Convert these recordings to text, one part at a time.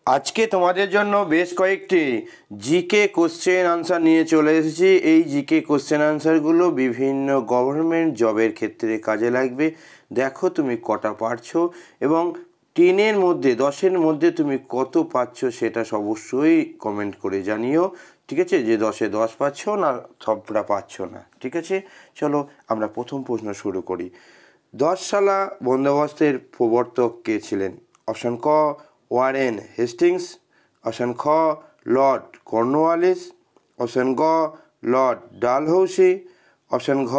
আজকে তোমাদের জন্য বেশ কয়েকটি জিকে কোশ্চেন আনসার নিয়ে চলে এসেছি। এই জিকে কোশ্চেন আনসারগুলো বিভিন্ন গভর্নমেন্ট জবের ক্ষেত্রে কাজে লাগবে। দেখো তুমি কটা পারছো এবং 10-এর মধ্যে 10-এর মধ্যে তুমি কত পাচ্ছ সেটা অবশ্যই কমেন্ট করে জানিও, ঠিক আছে? যে 10-এ 10 পাচ্ছ না সবটা পাচ্ছ না, ঠিক আছে? চলো আমরা প্রথম প্রশ্ন শুরু করি। 10 সালা বন্দোবস্তের প্রবর্তক কে ছিলেন? অপশান ক ওয়ারেন হেস্টিংস, অপশান খ লর্ড কর্নওয়ালিস, অপশান গ লর্ড ডালহৌসি, অপশান ঘ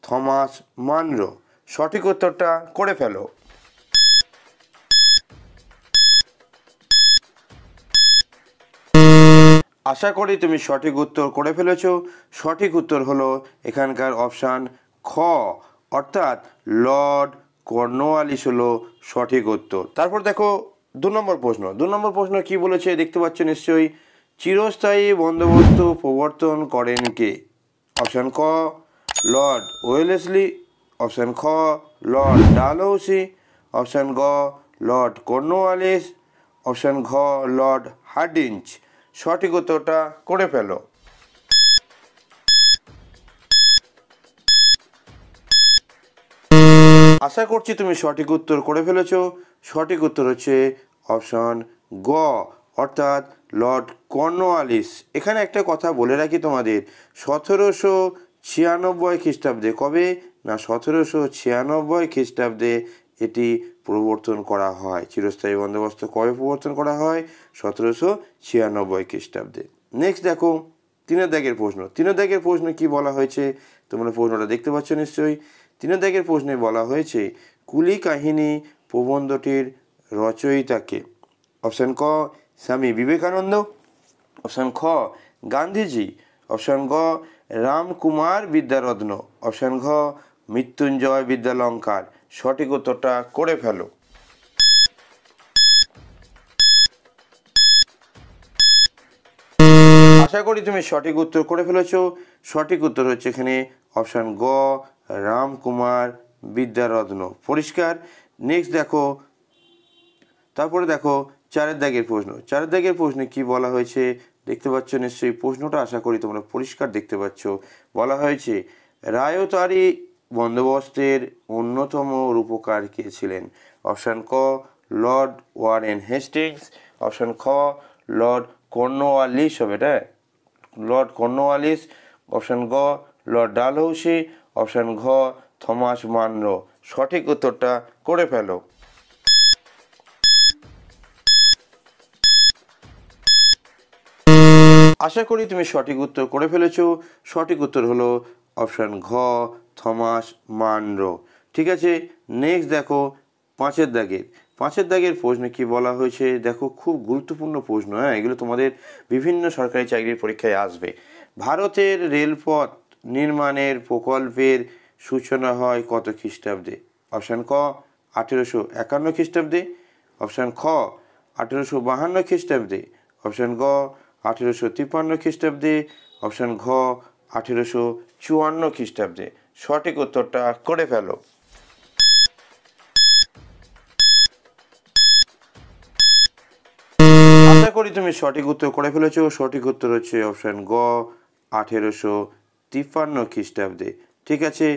থমাস মানরো। সঠিক উত্তরটা করে ফেলো। আশা করি তুমি সঠিক উত্তর করে ফেলেছো। সঠিক উত্তর হলো এখানকার অপশান খ, অর্থাৎ লর্ড কর্নওয়ালিস হলো সঠিক উত্তর। তারপর দেখো 2 নম্বর প্রশ্ন। 2 নম্বর প্রশ্ন কি বলেছে দেখতে পাচ্ছ নিশ্চয়ই। চিরস্থায়ী বন্দোবস্ত প্রবর্তন করেন কে? অপশান ক লর্ড ওয়েলেসলি, অপশান খ লর্ড ডালহৌসি, অপশান গ লর্ড কর্নওয়ালিস, অপশান ঘ লর্ড হার্ডিঞ্জ। সঠিক উত্তরটা করে ফেলো। আশা করছি তুমি সঠিক উত্তর করে ফেলেছো। সঠিক উত্তর হচ্ছে অপশন গ, অর্থাৎ লর্ড কর্নওয়ালিস। এখানে একটা কথা বলে রাখি তোমাদের, 1796 খ্রিস্টাব্দে, কবে না 1796 খ্রিস্টাব্দে এটি প্রবর্তন করা হয়। চিরস্থায়ী বন্দোবস্ত কবে প্রবর্তন করা হয়? 1796 খ্রিস্টাব্দে। নেক্সট দেখো 3 দাগের প্রশ্ন। 3 দাগের প্রশ্নে কি বলা হয়েছে তোমরা প্রশ্নটা দেখতে পাচ্ছ নিশ্চয়ই। 3 দাগের প্রশ্নে বলা হয়েছে কুলি কাহিনী প্রবন্ধটির রচয়িতাকে? অপশান ক স্বামী বিবেকানন্দ, অপশান খ গান্ধীজি, অপশান গ রামকুমার বিদ্যারত্ন, অপশান ঘ মৃত্যুঞ্জয় বিদ্যালঙ্কার। সঠিক উত্তরটা করে ফেলো। আশা করি তুমি সঠিক উত্তর করে ফেলেছো। সঠিক উত্তর হচ্ছে এখানে অপশান গ রামকুমার বিদ্যারত্ন। পরিষ্কার। নেক্সট দেখো, তারপরে দেখো 4 দাগের প্রশ্ন। 4 দাগের প্রশ্নে কি বলা হয়েছে দেখতে পাচ্ছ নিশ্চয়ই। প্রশ্নটা আশা করি তোমরা পরিষ্কার দেখতে পাচ্ছ। বলা হয়েছে রায়তারি বন্দোবস্তের অন্যতম রূপকার কে ছিলেন? অপশান ক লর্ড ওয়ারেন হেস্টিংস, অপশান খ লর্ড কর্নওয়ালিস, হবে এটা লর্ড কর্নওয়ালিস, অপশান গ লর্ড ডালহৌসি, অপশান ঘ থমাস মানরো। সঠিক উত্তরটা করে ফেলো। আশা করি তুমি সঠিক উত্তর করে ফেলেছো। সঠিক উত্তর হলো অপশান ঘ থমাস মানরো, ঠিক আছে। নেক্সট দেখো 5 দাগের। 5 দাগের প্রশ্নে কি বলা হয়েছে দেখো, খুব গুরুত্বপূর্ণ প্রশ্ন। হ্যাঁ, এগুলো তোমাদের বিভিন্ন সরকারি চাকরির পরীক্ষায় আসবে। ভারতের রেলপথ নির্মাণের প্রকল্পের সূচনা হয় কত খ্রিস্টাব্দে? অপশান ক 1851 খ্রিস্টাব্দে, অপশান খ 1852 খ্রিস্টাব্দে, অপশান গ 1853 খ্রিস্টাব্দে, অপশান ঘ 1854 খ্রিস্টাব্দে। সঠিক উত্তরটা করে ফেলো। আশা করি তুমি সঠিক উত্তর করে ফেলেছো। সঠিক উত্তর হচ্ছে অপশান গ 1853 খ্রিস্টাব্দে, ঠিক আছে।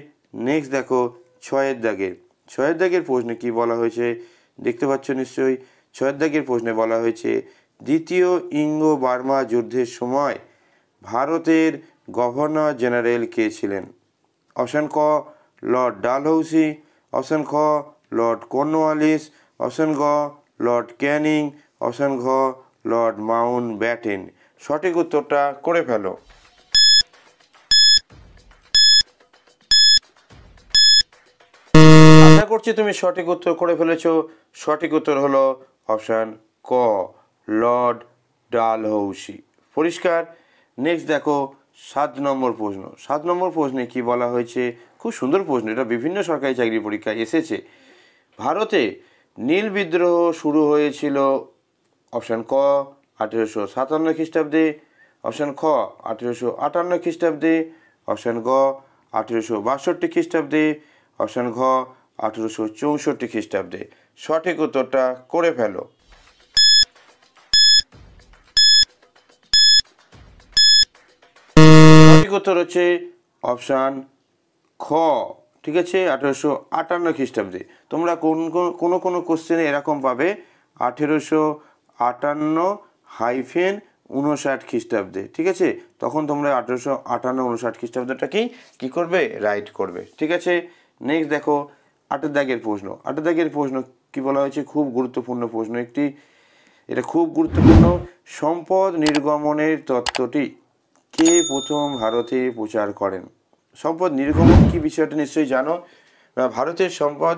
নেক্সট দেখো 6 দাগের। 6 দাগের প্রশ্নে কি বলা হয়েছে দেখতে পাচ্ছ নিশ্চয়ই। 6 দাগের প্রশ্নে বলা হয়েছে দ্বিতীয় ইঙ্গো বার্মা যুদ্ধের সময় ভারতের গভর্নর জেনারেল কে ছিলেন? অপশান ক লর্ড ডালহৌসি, অপশান খ লর্ড কর্নওয়ালিস, অপশান গ লর্ড ক্যানিং, অপশান ঘ লর্ড মাউন্ট ব্যাটেন। সঠিক উত্তরটা করে ফেলো। আশা করছি তুমি সঠিক উত্তর করে ফেলেছো। সঠিক উত্তর হলো অপশান ক লর্ড ডালহৌসি। পরিষ্কার। নেক্সট দেখো 7 নম্বর প্রশ্ন। 7 নম্বর প্রশ্নে কি বলা হয়েছে, খুব সুন্দর প্রশ্ন, এটা বিভিন্ন সরকারি চাকরি পরীক্ষায় এসেছে। ভারতে নীল বিদ্রোহ শুরু হয়েছিল অপশান ক 1857 খ্রিস্টাব্দে, অপশান খ 1858 খ্রিস্টাব্দে, অপশান গ 1862 খ্রিস্টাব্দে, অপশান ঘ 1864 খ্রিস্টাব্দে। সঠিক উত্তরটা করে ফেলো। উত্তর হচ্ছে অপশান খ, ঠিক আছে, 1858 খ্রিস্টাব্দে। তোমরা কোনো কোশ্চেনে এরকম পাবে 1858-59 খ্রিস্টাব্দে, ঠিক আছে, তখন তোমরা 1858-59 খ্রিস্টাব্দটাকেই কী করবে, রাইট করবে, ঠিক আছে। নেক্সট দেখো 8 দাগের প্রশ্ন। 8 দাগের প্রশ্ন কী বলা হয়েছে, খুব গুরুত্বপূর্ণ প্রশ্ন একটি, এটা খুব গুরুত্বপূর্ণ। সম্পদ নির্গমনের তত্ত্বটি কে প্রথম ভারতে প্রচার করেন? সম্পদ নির্গমন কি বিষয়টা নিশ্চয়ই জানো। ভারতের সম্পদ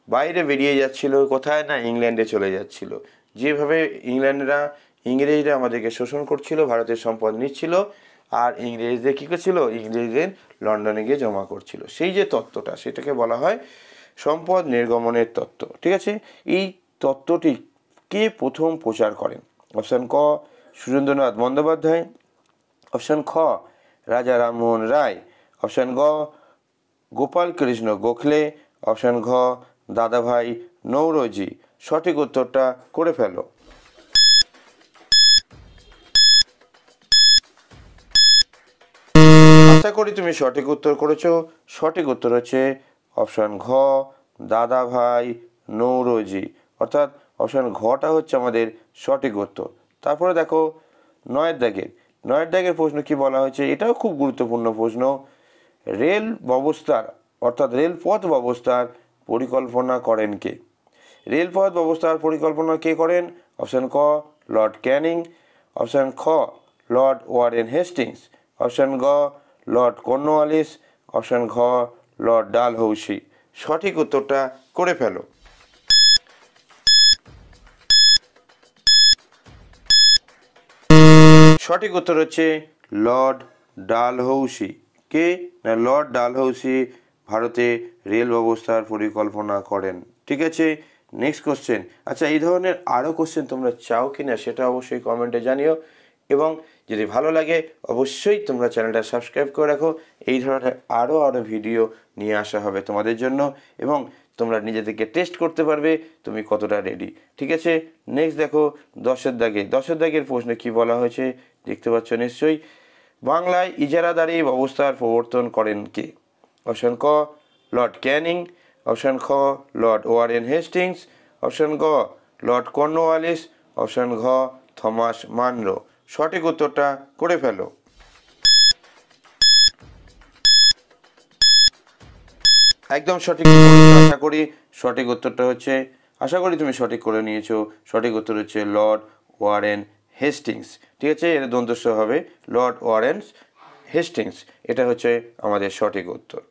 বাইরে বেরিয়ে যাচ্ছিল, কোথায় না, ইংল্যান্ডে চলে যাচ্ছিল। যেভাবে ইংরেজরা আমাদেরকে শোষণ করছিল, ভারতের সম্পদ নিচ্ছিল, আর ইংরেজদের কী করছিল, ইংরেজদের লন্ডনে গিয়ে জমা করছিল। সেই যে তত্ত্বটা, সেটাকে বলা হয় সম্পদ নির্গমনের তত্ত্ব, ঠিক আছে। এই তত্ত্বটি কে প্রথম প্রচার করেন? অপশান ক সুরেন্দ্রনাথ বন্দ্যোপাধ্যায়, অপশান খ রাজা রামমোহন রায়, অপশান গ গোপাল কৃষ্ণ গোখলে, অপশান ঘ দাদাভাই নৌরোজি। সঠিক উত্তরটা করে ফেলো। আশা করি তুমি সঠিক উত্তর করেছো। সঠিক উত্তর হচ্ছে অপশান ঘ দাদাভাই নৌরোজি, অর্থাৎ অপশান ঘটা হচ্ছে আমাদের সঠিক উত্তর। তারপরে দেখো 9 দাগের প্রশ্ন কি বলা হয়েছে, এটাও খুব গুরুত্বপূর্ণ প্রশ্ন। রেল ব্যবস্থার অর্থাৎ রেলপথ ব্যবস্থার পরিকল্পনা করেন কে? রেলপথ ব্যবস্থার পরিকল্পনা কে করেন? অপশান ক লর্ড ক্যানিং, অপশান খ লর্ড ওয়ারেন হেস্টিংস, অপশান গ লর্ড কর্নওয়ালিস, অপশান ঘ লর্ড ডালহৌসি। সঠিক উত্তরটা করে ফেলো। সঠিক উত্তর হচ্ছে লর্ড ডালহৌসি। কে না, লর্ড ডালহৌসি ভারতে রেল ব্যবস্থার পরিকল্পনা করেন, ঠিক আছে। Next question. আচ্ছা, এই ধরনের আরও কোশ্চেন তোমরা চাও কি না সেটা অবশ্যই কমেন্টে জানিও, এবং যদি ভালো লাগে অবশ্যই তোমরা চ্যানেলটা সাবস্ক্রাইব করে রাখো। এই ধরনের আরও ভিডিও নিয়ে আসা হবে তোমাদের জন্য, এবং তোমরা নিজেদেরকে টেস্ট করতে পারবে তুমি কতটা রেডি, ঠিক আছে। নেক্সট দেখো 10 দাগের প্রশ্নে কি বলা হয়েছে দেখতে পাচ্ছ নিশ্চয়ই। বাংলায় ইজারাদারি ব্যবস্থার প্রবর্তন করেন কে? অপশান ক লর্ড ক্যানিং, অপশান খ লর্ড ওয়ারেন হেস্টিংস, অপশান গ লর্ড কর্নওয়ালিস, অপশান ঘ থমাস মানরো। সঠিক উত্তরটা করে ফেলো। একদম সঠিক। আশা করি সঠিক উত্তরটা হচ্ছে, আশা করি তুমি সঠিক করে নিয়েছো। সঠিক উত্তর হচ্ছে লর্ড ওয়ারেন হেস্টিংস, ঠিক আছে। এর দন্তস্ব হবে লর্ড ওয়ারেন হেস্টিংস। এটা হচ্ছে আমাদের সঠিক উত্তর।